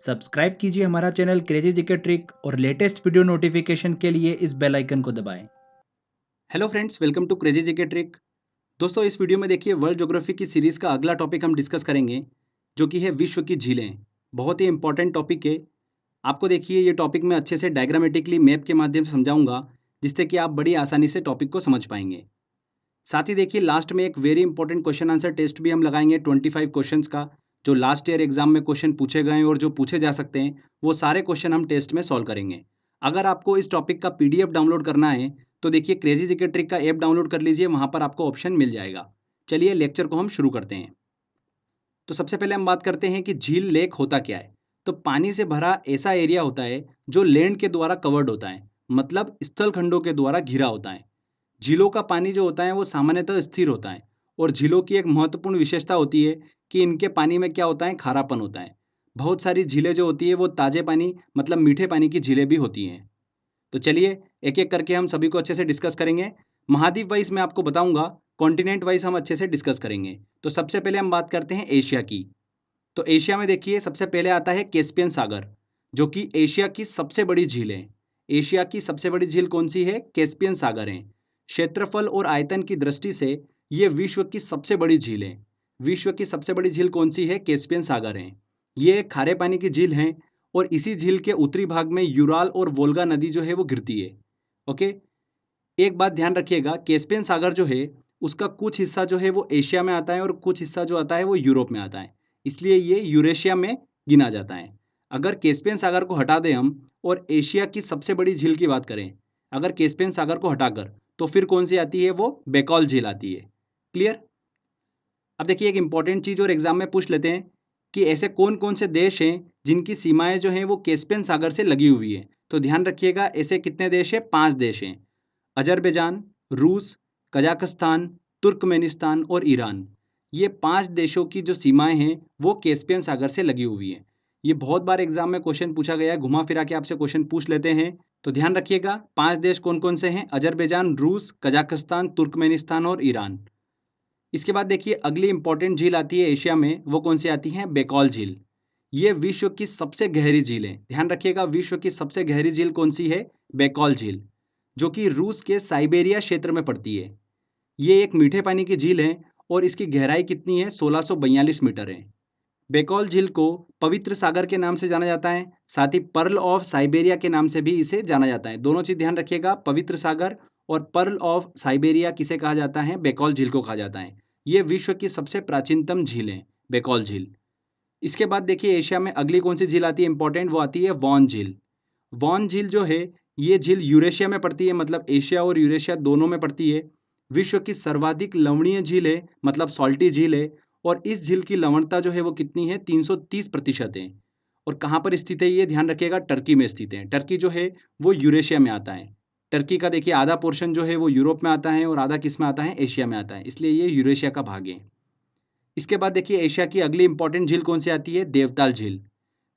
Subscribe कीजिए हमारा channel crazy GK trick और लेटेस्ट वीडियो नोटिफिकेशन के लिए इस बेल आइकन को दबाएं। Hello friends, welcome to crazy GK trick. दोस्तों, इस वीडियो में देखिए वर्ल्ड ज्योग्राफी की सीरीज का अगला टॉपिक हम डिस्कस करेंगे, जो कि है विश्व की झीलें। बहुत ही इंपॉर्टेंट टॉपिक है। आपको देखिए ये टॉपिक मैं अच्छे से डायग्रामेटिकली मैप के माध्यम से समझाऊंगा, जिससे कि आप बड़ी आसानी से टॉपिक को समझ पाएंगे। साथ ही देखिए लास्ट में एक very important question answer test भी हम लगाएंगे 25 क्वेश्चंस का, जो लास्ट ईयर एग्जाम में क्वेश्चन पूछे गए हैं और जो पूछे जा सकते हैं, वो सारे क्वेश्चन हम टेस्ट में सॉल्व करेंगे। अगर आपको इस टॉपिक का पीडीएफ डाउनलोड करना है तो देखिए क्रेजी जीके ट्रिक का ऐप डाउनलोड कर लीजिए, वहां पर आपको ऑप्शन मिल जाएगा। चलिए लेक्चर को हम शुरू करते हैं। तो सबसे पहले हम बात करते हैं कि झील लेक होता क्या है। तो पानी से भरा ऐसा एरिया होता है जो लैंड के द्वारा कवर्ड होता है, मतलब स्थल खंडों के द्वारा घिरा होता है। झीलों का पानी जो होता है वो सामान्यतः स्थिर होता है, और झीलों की एक महत्वपूर्ण विशेषता होती है कि इनके पानी में क्या होता है, खारापन होता है। बहुत सारी झीलें जो होती है वो ताजे पानी मतलब मीठे पानी की झीलें भी होती हैं। तो चलिए एक एक करके हम सभी को अच्छे से डिस्कस करेंगे। महाद्वीप वाइज मैं आपको बताऊंगा, कॉन्टिनेंट वाइज हम अच्छे से डिस्कस करेंगे। तो सबसे पहले हम बात करते हैं एशिया की। तो एशिया में देखिए सबसे पहले आता है कैस्पियन सागर, जो कि एशिया की सबसे बड़ी झील है। एशिया की सबसे बड़ी झील कौन सी है? कैस्पियन सागर है। क्षेत्रफल और आयतन की दृष्टि से ये विश्व की सबसे बड़ी झील है। विश्व की सबसे बड़ी झील कौन सी है? कैस्पियन सागर है। ये एक खारे पानी की झील है, और इसी झील के उत्तरी भाग में यूराल और वोल्गा नदी जो है वो गिरती है। ओके, एक बात ध्यान रखिएगा, कैस्पियन सागर जो है उसका कुछ हिस्सा जो है वो एशिया में आता है और कुछ हिस्सा जो आता है वो यूरोप में आता है, इसलिए ये यूरेशिया में गिना जाता है। अगर कैस्पियन सागर को हटा दें हम और एशिया की सबसे बड़ी झील की बात करें, अगर कैस्पियन सागर को हटाकर, तो फिर कौन सी आती है? वो बेकॉल झील आती है। क्लियर? अब देखिए एक इंपॉर्टेंट चीज और एग्जाम में पूछ लेते हैं कि ऐसे कौन कौन से देश हैं जिनकी सीमाएं जो हैं वो कैस्पियन सागर से लगी हुई है। तो ध्यान रखिएगा, ऐसे कितने देश हैं? 5 देश हैं। अजरबैजान, रूस, कजाकिस्तान, तुर्कमेनिस्तान और ईरान। ये 5 देशों की जो सीमाएं हैं वो कैस्पियन सागर से लगी हुई हैं। ये बहुत बार एग्जाम में क्वेश्चन पूछा गया है, घुमा फिरा के आपसे क्वेश्चन पूछ लेते हैं। तो ध्यान रखिएगा 5 देश कौन कौन से हैं? अजरबैजान, रूस, कजाकिस्तान, तुर्कमेनिस्तान और ईरान। इसके बाद देखिए अगली इंपॉर्टेंट झील आती है एशिया में, वो कौन सी आती है? बेकॉल झील। ये विश्व की सबसे गहरी झील है। ध्यान रखिएगा, विश्व की सबसे गहरी झील कौन सी है? बेकॉल झील, जो कि रूस के साइबेरिया क्षेत्र में पड़ती है। ये एक मीठे पानी की झील है, और इसकी गहराई कितनी है? 1642 मीटर है। बेकॉल झील को पवित्र सागर के नाम से जाना जाता है, साथ ही पर्ल ऑफ साइबेरिया के नाम से भी इसे जाना जाता है। दोनों चीज ध्यान रखिएगा, पवित्र सागर और पर्ल ऑफ साइबेरिया किसे कहा जाता है? बेकॉल झील को कहा जाता है। ये विश्व की सबसे प्राचीनतम झील है, बेकॉल झील। इसके बाद देखिए एशिया में अगली कौन सी झील आती है इंपॉर्टेंट, वो आती है वॉन झील। वॉन झील जो है ये झील यूरेशिया में पड़ती है, मतलब एशिया और यूरेशिया दोनों में पड़ती है। विश्व की सर्वाधिक लवणीय झील है, मतलब सॉल्टी झील है। और इस झील की लवणता जो है वो कितनी है? 330% है। और कहाँ पर स्थित है ये? ध्यान रखिएगा, टर्की में स्थित है। टर्की जो है वो यूरेशिया में आता है। टर्की का देखिए आधा पोर्शन जो है वो यूरोप में आता है और आधा किस में आता है? एशिया में आता है, इसलिए ये यूरेशिया का भाग है। इसके बाद देखिए एशिया की अगली इंपॉर्टेंट झील कौन सी आती है? देवताल झील।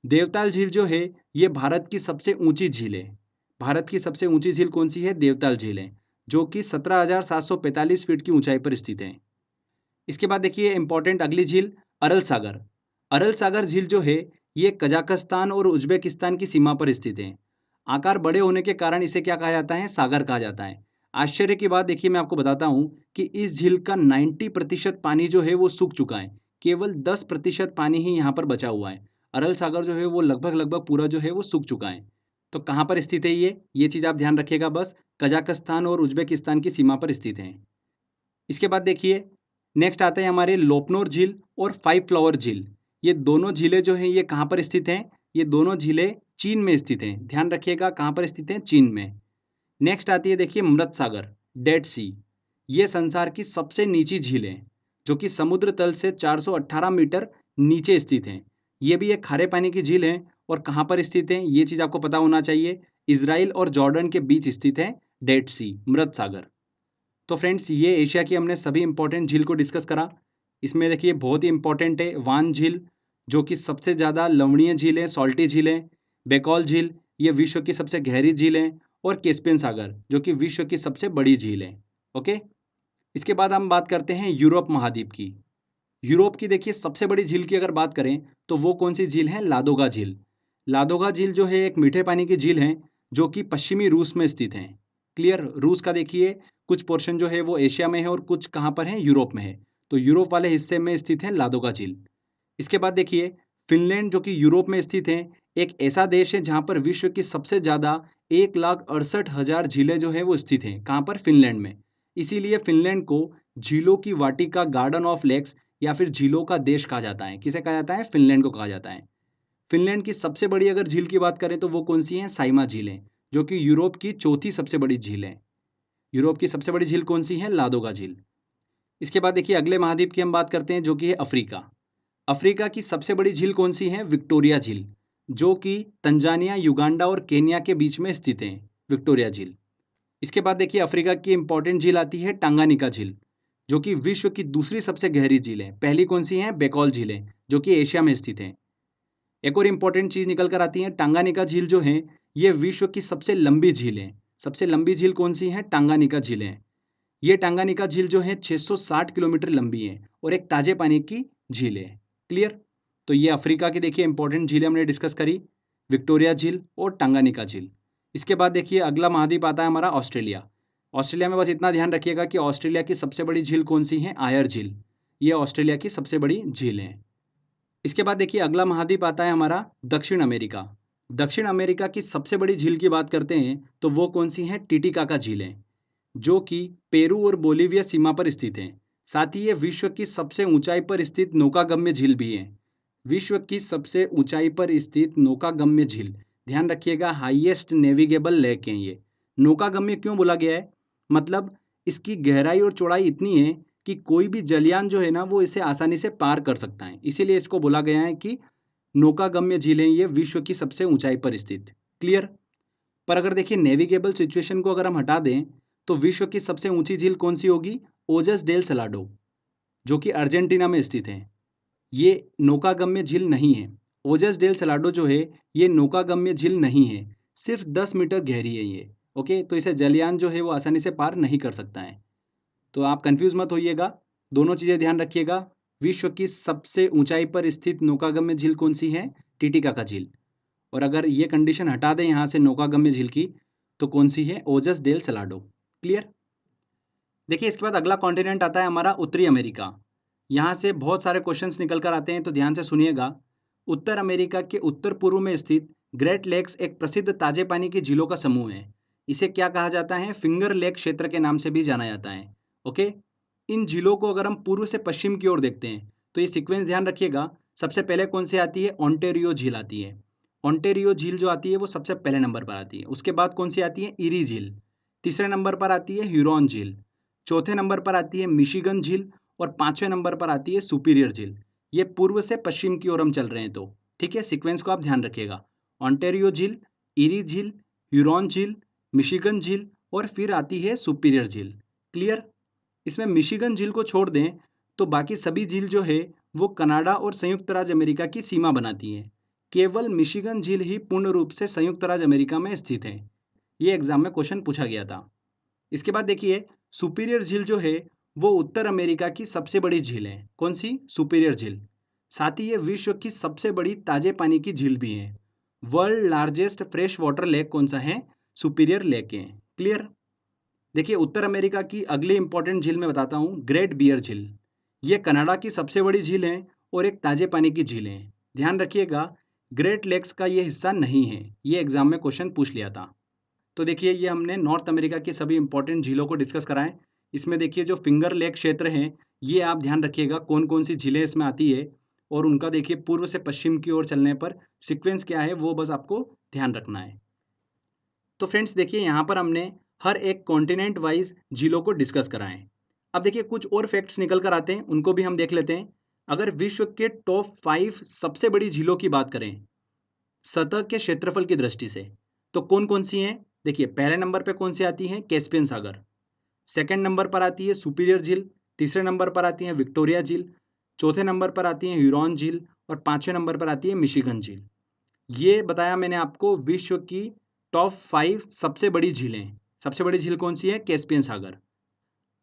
देवताल झील जो है ये भारत की सबसे ऊंची झील है। भारत की सबसे ऊंची झील कौन सी है? देवताल झील है, जो कि 17,745 फीट की ऊंचाई पर स्थित है। इसके बाद देखिए इंपॉर्टेंट अगली झील अरल सागर। अरल सागर झील जो है ये कजाकिस्तान और उज्बेकिस्तान की सीमा पर स्थित है। आकार बड़े होने के कारण इसे क्या कहा जाता है? सागर कहा जाता है। आश्चर्य की बात देखिए मैं आपको बताता हूँ कि इस झील का 90% पानी जो है वो सूख चुका है। केवल 10% पानी ही यहाँ पर बचा हुआ है। अरल सागर जो है वो लगभग लगभग पूरा जो है वो सूख चुका है। तो कहाँ पर स्थित है ये चीज़ आप ध्यान रखिएगा बस, कजाकिस्तान और उज्बेकिस्तान की सीमा पर स्थित है। इसके बाद देखिए नेक्स्ट आता है हमारे लोपनोर झील और फाइव फ्लावर झील। ये दोनों झीलें जो हैं ये कहाँ पर स्थित हैं? ये दोनों झीलें चीन में स्थित हैं। ध्यान रखिएगा कहाँ पर स्थित हैं? चीन में। नेक्स्ट आती है देखिए मृत सागर, डेड सी। ये संसार की सबसे नीची झील है, जो कि समुद्र तल से 418 मीटर नीचे स्थित है। ये भी एक खारे पानी की झील है, और कहाँ पर स्थित है ये चीज़ आपको पता होना चाहिए। इसराइल और जॉर्डन के बीच स्थित है डेड सी, मृत सागर। तो फ्रेंड्स ये एशिया की हमने सभी इंपॉर्टेंट झील को डिस्कस करा। इसमें देखिए बहुत ही इंपॉर्टेंट है वान झील, जो कि सबसे ज़्यादा लवणीय झील है, सॉल्टी झील है। बेकॉल झील ये विश्व की सबसे गहरी झील है। और कैस्पियन सागर जो कि विश्व की सबसे बड़ी झील है। ओके, इसके बाद हम बात करते हैं यूरोप महाद्वीप की। यूरोप की देखिए सबसे बड़ी झील की अगर बात करें तो वो कौन सी झील है? लादोगा झील। लादोगा झील जो है एक मीठे पानी की झील है जो कि पश्चिमी रूस में स्थित है। क्लियर। रूस का देखिए कुछ पोर्शन जो है वो एशिया में है और कुछ कहाँ पर है, यूरोप में है। तो यूरोप वाले हिस्से में स्थित है लादोगा झील। इसके बाद देखिए फिनलैंड जो कि यूरोप में स्थित है, एक ऐसा देश है जहाँ पर विश्व की सबसे ज़्यादा 1,68,000 झीलें जो है वो स्थित हैं। कहाँ पर? फिनलैंड में। इसीलिए फिनलैंड को झीलों की वाटिका, गार्डन ऑफ लेक्स या फिर झीलों का देश कहा जाता है। किसे कहा जाता है? फिनलैंड को कहा जाता है। फिनलैंड की सबसे बड़ी अगर झील की बात करें तो वो कौन सी है? साइमा झील है, जो कि यूरोप की चौथी सबसे बड़ी झील है। यूरोप की सबसे बड़ी झील कौन सी है? लादोगा झील। इसके बाद देखिए अगले महाद्वीप की हम बात करते हैं जो कि है अफ्रीका। अफ्रीका की सबसे बड़ी झील कौन सी है? विक्टोरिया झील, जो कि तंजानिया, युगांडा और केन्या के बीच में स्थित है, विक्टोरिया झील। इसके बाद देखिए अफ्रीका की इंपॉर्टेंट झील आती है टांगानिका झील, जो कि विश्व की दूसरी सबसे गहरी झील है। पहली कौन सी है? बेकॉल झील है, जो कि एशिया में स्थित है। एक और इंपॉर्टेंट चीज निकल कर आती है, टांगानिका झील जो है ये विश्व की सबसे लंबी झील है। सबसे लंबी झील कौन सी है? टांगानिका झील है। ये टांगानिका झील जो है 660 किलोमीटर लंबी है और एक ताजे पानी की झील है। क्लियर। तो ये अफ्रीका की देखिए इंपॉर्टेंट झीलें हमने डिस्कस करी, विक्टोरिया झील और टांगानिका झील। इसके बाद देखिए अगला महाद्वीप आता है हमारा ऑस्ट्रेलिया। ऑस्ट्रेलिया में बस इतना ध्यान रखिएगा कि ऑस्ट्रेलिया की सबसे बड़ी झील कौन सी है? आयर झील। ये ऑस्ट्रेलिया की सबसे बड़ी झील है। इसके बाद देखिए अगला महाद्वीप आता है हमारा दक्षिण अमेरिका। दक्षिण अमेरिका की सबसे बड़ी झील की बात करते हैं तो वो कौन सी है? टिटिकाका झील है, जो कि पेरू और बोलीविया सीमा पर स्थित है। साथ ही ये विश्व की सबसे ऊंचाई पर स्थित नौकागम्य झील भी है। विश्व की सबसे ऊंचाई पर स्थित नौकागम्य झील, ध्यान रखिएगा, हाईएस्ट नेविगेबल लेक है ये। नौकागम्य क्यों बोला गया है? मतलब इसकी गहराई और चौड़ाई इतनी है कि कोई भी जलयान जो है ना वो इसे आसानी से पार कर सकता है, इसीलिए इसको बोला गया है कि नौकागम्य झील है ये, विश्व की सबसे ऊंचाई पर स्थित। क्लियर। पर अगर देखिए नेविगेबल सिचुएशन को अगर हम हटा दें तो विश्व की सबसे ऊंची झील कौन सी होगी? ओजस डेल सलाडो, जो कि अर्जेंटीना में स्थित है। ये नौकागम्य झील नहीं है। ओजस डेल सलाडो जो है ये नौकागम्य झील नहीं है, सिर्फ 10 मीटर गहरी है ये। ओके, तो इसे जलयान जो है वो आसानी से पार नहीं कर सकता है। तो आप कंफ्यूज मत होइएगा, दोनों चीज़ें ध्यान रखिएगा। विश्व की सबसे ऊंचाई पर स्थित नौकागम्य झील कौन सी है? टिटिकाका झील। और अगर ये कंडीशन हटा दें यहाँ से नौकागम्य झील की तो कौन सी है? ओजस डेल सलाडो। क्लियर। देखिए इसके बाद अगला कॉन्टिनेंट आता है हमारा उत्तरी अमेरिका। यहाँ से बहुत सारे क्वेश्चंस निकल कर आते हैं, तो ध्यान से सुनिएगा। उत्तर अमेरिका के उत्तर पूर्व में स्थित ग्रेट लेक्स एक प्रसिद्ध ताजे पानी की झीलों का समूह है। इसे क्या कहा जाता है? फिंगर लेक क्षेत्र के नाम से भी जाना जाता है। ओके। इन झीलों को अगर हम पूर्व से पश्चिम की ओर देखते हैं तो ये सीक्वेंस ध्यान रखिएगा। सबसे पहले कौन सी आती है? ओंटेरियो झील आती है। ओंटेरियो झील जो आती है वो सबसे पहले नंबर पर आती है। उसके बाद कौन सी आती है? इरी झील। तीसरे नंबर पर आती है ह्यूरॉन झील। चौथे नंबर पर आती है मिशिगन झील और पांचवें नंबर पर आती है सुपीरियर झील। ये पूर्व से पश्चिम की ओर हम चल रहे हैं, तो ठीक है, सीक्वेंस को आप ध्यान रखिएगा। ओंटेरियो झील, इरी झील, ह्यूरॉन झील, मिशिगन झील और फिर आती है सुपीरियर झील। क्लियर। इसमें मिशिगन झील को छोड़ दें तो बाकी सभी झील जो है वो कनाडा और संयुक्त राज्य अमेरिका की सीमा बनाती है। केवल मिशिगन झील ही पूर्ण रूप से संयुक्त राज्य अमेरिका में स्थित है। ये एग्जाम में क्वेश्चन पूछा गया था। इसके बाद देखिए सुपीरियर झील जो है वो उत्तर अमेरिका की सबसे बड़ी झील है। कौन सी? सुपीरियर झील। साथ ही ये विश्व की सबसे बड़ी ताजे पानी की झील भी है। World largest fresh water lake कौन सा है? सुपीरियर लेक है। क्लियर। देखिए उत्तर अमेरिका की अगली इंपॉर्टेंट झील मैं बताता हूँ, ग्रेट बियर झील। ये कनाडा की सबसे बड़ी झील है और एक ताजे पानी की झील है। ध्यान रखिएगा, ग्रेट लेक्स का ये हिस्सा नहीं है। ये एग्जाम में क्वेश्चन पूछ लिया था। तो देखिए ये हमने नॉर्थ अमेरिका की सभी इंपॉर्टेंट झीलों को डिस्कस कराएं। इसमें देखिए जो फिंगर लेक क्षेत्र हैं ये आप ध्यान रखिएगा कौन कौन सी झीलें इसमें आती है, और उनका देखिए पूर्व से पश्चिम की ओर चलने पर सीक्वेंस क्या है वो बस आपको ध्यान रखना है। तो फ्रेंड्स देखिए यहाँ पर हमने हर एक कॉन्टिनेंट वाइज झीलों को डिस्कस कराएं। अब देखिए कुछ और फैक्ट्स निकल कर आते हैं, उनको भी हम देख लेते हैं। अगर विश्व के टॉप 5 सबसे बड़ी झीलों की बात करें सतह के क्षेत्रफल की दृष्टि से, तो कौन कौन सी हैं? देखिए पहले नंबर पे कौन सी आती है? कैस्पियन सागर। सेकंड नंबर पर आती है सुपीरियर झील। तीसरे नंबर पर आती है विक्टोरिया झील। चौथे नंबर पर आती है ह्यूरॉन झील और पांचवें नंबर पर आती है मिशिगन झील। ये बताया मैंने आपको विश्व की टॉप 5 सबसे बड़ी झीलें। सबसे बड़ी झील कौन सी है? कैस्पियन सागर।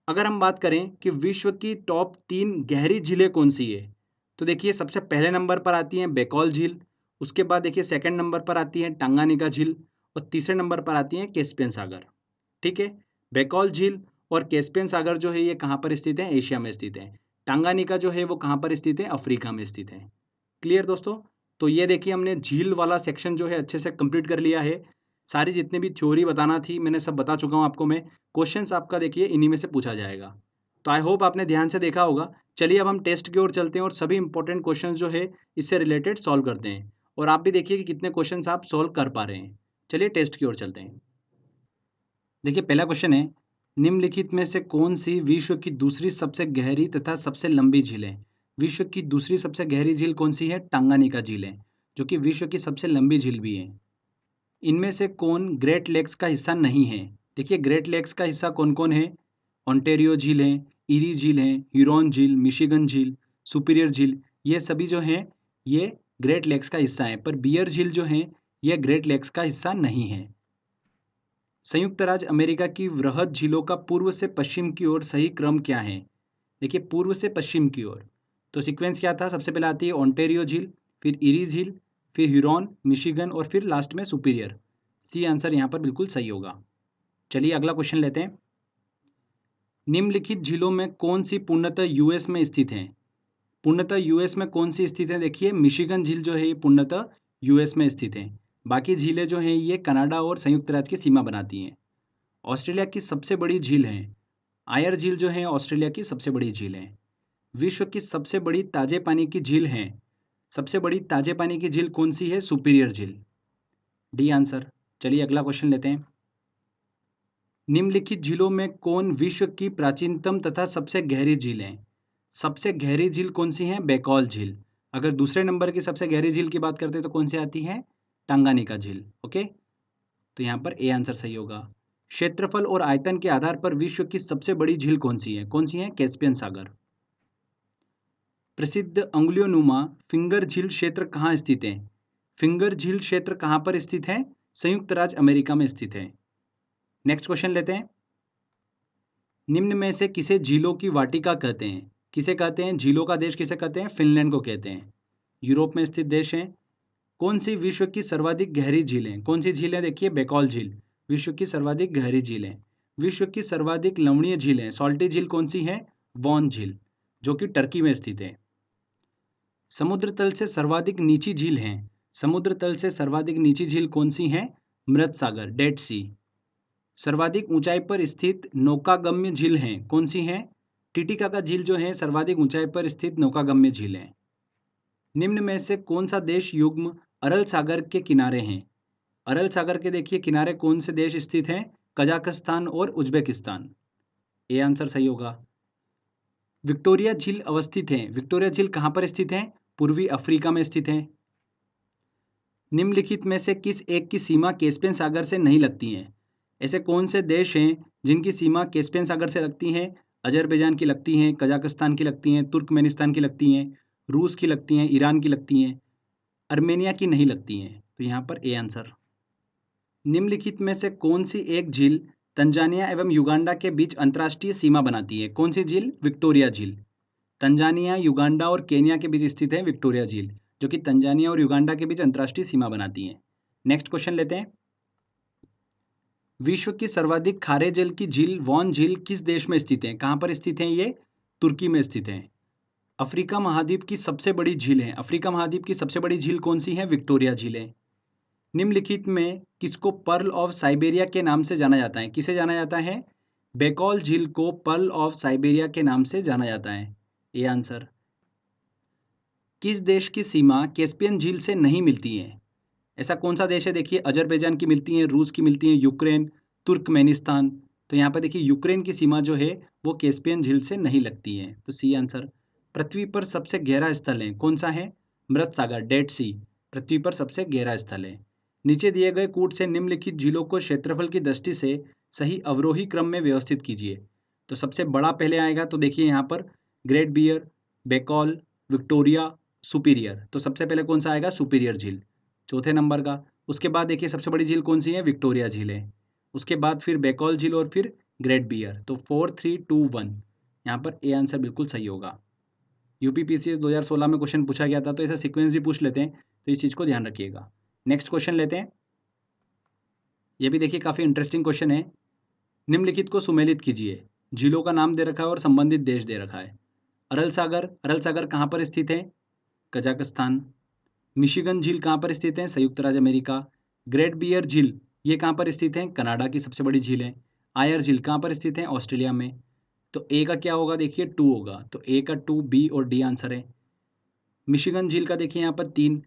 अगर हम बात करें कि विश्व की टॉप 3 गहरी झीलें कौन सी है, तो देखिए सबसे पहले नंबर पर आती हैं बेकॉल झील, उसके बाद देखिए सेकंड नंबर पर आती है टांगानिका झील और तीसरे नंबर पर आती है कैस्पियन सागर। ठीक है, बेकॉल झील और कैस्पियन सागर जो है ये कहाँ पर स्थित है? एशिया में स्थित है। टांगानिका जो है वो कहाँ पर स्थित है? अफ्रीका में स्थित है। क्लियर दोस्तों? तो ये देखिए हमने झील वाला सेक्शन जो है अच्छे से कंप्लीट कर लिया है। सारी जितने भी थ्योरी बताना थी मैंने सब बता चुका हूँ आपको मैं। क्वेश्चंस आपका देखिए इन्हीं में से पूछा जाएगा। तो आई होप आपने ध्यान से देखा होगा। चलिए अब हम टेस्ट की ओर चलते हैं और सभी इंपॉर्टेंट क्वेश्चंस जो है इससे रिलेटेड सॉल्व करते हैं और आप भी देखिए कि कितने क्वेश्चंस आप सॉल्व कर पा रहे हैं। चलिए टेस्ट की ओर चलते हैं। देखिए पहला क्वेश्चन है, निम्नलिखित में से कौन सी विश्व की दूसरी सबसे गहरी तथा सबसे लंबी झील है? विश्व की दूसरी सबसे गहरी झील कौन सी है? टांगानिका झील है, जो कि विश्व की सबसे लंबी झील भी है। इनमें से कौन ग्रेट लेक्स का हिस्सा नहीं है? देखिए ग्रेट लेक्स का हिस्सा कौन कौन है? ओंटारियो झील है, इरी झील है, ह्यूरॉन झील, मिशिगन झील, सुपीरियर झील, ये सभी जो हैं ये ग्रेट लेक्स का हिस्सा है। पर बियर झील जो है यह ग्रेट लेक्स का हिस्सा नहीं है। संयुक्त राज्य अमेरिका की वृहद झीलों का पूर्व से पश्चिम की ओर सही क्रम क्या है? देखिए पूर्व से पश्चिम की ओर तो सीक्वेंस क्या था? सबसे पहले आती है ओंटारियो झील, फिर इरी झील, फिर ह्यूरॉन, मिशिगन और फिर लास्ट में सुपीरियर। सी आंसर यहाँ पर बिल्कुल सही होगा। चलिए अगला क्वेश्चन लेते हैं। निम्नलिखित झीलों में कौन सी पूर्णतः यूएस में स्थित है? पूर्णतः यूएस में कौन सी स्थित है? देखिए मिशिगन झील जो है ये पूर्णतः यूएस में स्थित है। बाकी झीलें जो हैं ये कनाडा और संयुक्त राज्य की सीमा बनाती हैं। ऑस्ट्रेलिया की सबसे बड़ी झील है आयर झील जो है ऑस्ट्रेलिया की सबसे बड़ी झील है। विश्व की सबसे बड़ी ताजे पानी की झील है, सबसे बड़ी ताजे पानी की झील कौन सी है? सुपीरियर झील। D answer. चलिए अगला क्वेश्चन लेते हैं। निम्नलिखित झीलों में कौन विश्व की प्राचीनतम तथा सबसे गहरी झील है? सबसे गहरी झील कौन सी है? बेकॉल झील। अगर दूसरे नंबर की सबसे गहरी झील की बात करते हैं तो कौन सी आती है? टांगानिका झील। ओके, तो यहाँ पर ए आंसर सही होगा। क्षेत्रफल और आयतन के आधार पर विश्व की सबसे बड़ी झील कौन सी है? कौन सी है? कैस्पियन सागर। प्रसिद्ध अंगुलियोनुमा फिंगर झील क्षेत्र कहाँ स्थित है? फिंगर झील क्षेत्र कहाँ पर स्थित है? संयुक्त राज्य अमेरिका में स्थित है। नेक्स्ट क्वेश्चन लेते हैं। निम्न में से किसे झीलों की वाटिका कहते हैं? किसे कहते हैं? झीलों का देश किसे कहते हैं? फिनलैंड को कहते हैं। यूरोप में स्थित देश है। कौन सी विश्व की सर्वाधिक गहरी झील है? कौन सी झील है? देखिए बेकॉल झील विश्व की सर्वाधिक गहरी झील है। विश्व की सर्वाधिक लवणीय झील है, सॉल्टी झील कौन सी है? वॉन झील, जो कि टर्की में स्थित है। समुद्र तल से सर्वाधिक नीची झील है, समुद्र तल से सर्वाधिक नीची झील कौन सी है? मृत सागर, डेड सी। सर्वाधिक ऊंचाई पर स्थित नौकागम्य झील है, कौन सी है? टिटिकाका झील जो है सर्वाधिक ऊंचाई पर स्थित नौकागम्य झील है। निम्न में से कौन सा देश युग्म अरल सागर के किनारे हैं? अरल सागर के देखिए किनारे कौन से देश स्थित हैं? कजाकिस्तान और उज्बेकिस्तान। ए आंसर सही होगा। विक्टोरिया झील अवस्थित है, विक्टोरिया झील कहाँ पर स्थित है? पूर्वी अफ्रीका में स्थित है। निम्नलिखित में से किस एक की सीमा कैस्पियन सागर से नहीं लगती है? ऐसे कौन से देश हैं जिनकी सीमा कैस्पियन सागर से लगती हैं? अजरबैजान की लगती हैं, कजाकिस्तान की लगती हैं, तुर्कमेनिस्तान की लगती हैं, रूस की लगती हैं, ईरान की लगती हैं, अर्मेनिया की नहीं लगती हैं। तो यहाँ पर ए आंसर। निम्नलिखित में से कौन सी एक झील तंजानिया एवं युगांडा के बीच अंतर्राष्ट्रीय सीमा बनाती है? कौन सी झील? विक्टोरिया झील। तंजानिया, युगांडा और केन्या के बीच स्थित है विक्टोरिया झील, जो कि तंजानिया और युगांडा के बीच अंतर्राष्ट्रीय सीमा बनाती है। नेक्स्ट क्वेश्चन लेते हैं। विश्व की सर्वाधिक खारे जल की झील वॉन झील किस देश में स्थित है? कहाँ पर स्थित है ये? तुर्की में स्थित है। अफ्रीका महाद्वीप की सबसे बड़ी झील है, अफ्रीका महाद्वीप की सबसे बड़ी झील कौन सी है? विक्टोरिया झील है। निम्नलिखित में किसको पर्ल ऑफ साइबेरिया के नाम से जाना जाता है? किसे जाना जाता है? बेकॉल झील को पर्ल ऑफ साइबेरिया के नाम से जाना जाता है। ये आंसर। किस देश की सीमा कैस्पियन झील से नहीं मिलती है? ऐसा कौन सा देश है? देखिए अजरबैजान की मिलती है, रूस की मिलती है, यूक्रेन, तुर्कमेनिस्तान। तो यहाँ पर देखिए यूक्रेन की सीमा जो है वो कैस्पियन झील से नहीं लगती है। तो सी आंसर। पृथ्वी पर सबसे गहरा स्थल है, कौन सा है? मृत सागर, डेड सी, पृथ्वी पर सबसे गहरा स्थल है। नीचे दिए गए कूट से निम्नलिखित झीलों को क्षेत्रफल की दृष्टि से सही अवरोही क्रम में व्यवस्थित कीजिए। तो सबसे बड़ा पहले आएगा, तो देखिए यहाँ पर ग्रेट बियर, बेकॉल, विक्टोरिया, सुपीरियर। तो सबसे पहले कौन सा आएगा? सुपीरियर झील, चौथे नंबर का। उसके बाद देखिए सबसे बड़ी झील कौन सी है? विक्टोरिया झील है। उसके बाद फिर बेकॉल झील और फिर ग्रेट बियर। तो 4, 3, 2, 1, यहाँ पर ए आंसर बिल्कुल सही होगा। यूपीपीसीएस 2016 में क्वेश्चन पूछा गया था, तो ऐसा सीक्वेंस भी पूछ लेते हैं। तो इस चीज़ को ध्यान रखिएगा। नेक्स्ट क्वेश्चन लेते हैं। ये भी देखिए काफ़ी इंटरेस्टिंग क्वेश्चन है। निम्नलिखित को सुमेलित कीजिए। झीलों का नाम दे रखा है और संबंधित देश दे रखा है। अरल सागर कहाँ पर स्थित है? कजाकिस्तान। मिशिगन झील कहाँ पर स्थित है? संयुक्त राज्य अमेरिका। ग्रेट बियर झील ये कहाँ पर स्थित है? कनाडा की सबसे बड़ी झील है। आयर झील कहाँ पर स्थित है? ऑस्ट्रेलिया में। तो ए का क्या होगा? देखिए 2 होगा, तो ए का 2, बी और डी आंसर है। मिशिगन झील का देखिए यहाँ पर 3,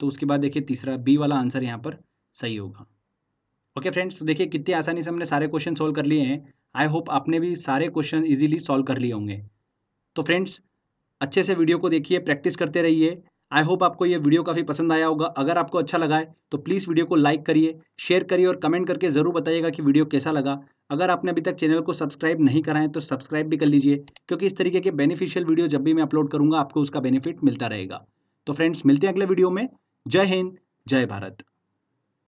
तो उसके बाद देखिए तीसरा बी वाला आंसर यहाँ पर सही होगा। ओके फ्रेंड्स, तो देखिए कितनी आसानी से हमने सारे क्वेश्चन सॉल्व कर लिए हैं। आई होप आपने भी सारे क्वेश्चन इजीली सॉल्व कर लिए होंगे। तो फ्रेंड्स, अच्छे से वीडियो को देखिए, प्रैक्टिस करते रहिए। आई होप आपको ये वीडियो काफ़ी पसंद आया होगा। अगर आपको अच्छा लगा है तो प्लीज़ वीडियो को लाइक करिए, शेयर करिए और कमेंट करके ज़रूर बताइएगा कि वीडियो कैसा लगा। अगर आपने अभी तक चैनल को सब्सक्राइब नहीं करा है तो सब्सक्राइब भी कर लीजिए, क्योंकि इस तरीके के बेनिफिशियल वीडियो जब भी मैं अपलोड करूँगा आपको उसका बेनिफिट मिलता रहेगा। तो फ्रेंड्स, मिलते हैं अगले वीडियो में। जय हिंद, जय भारत।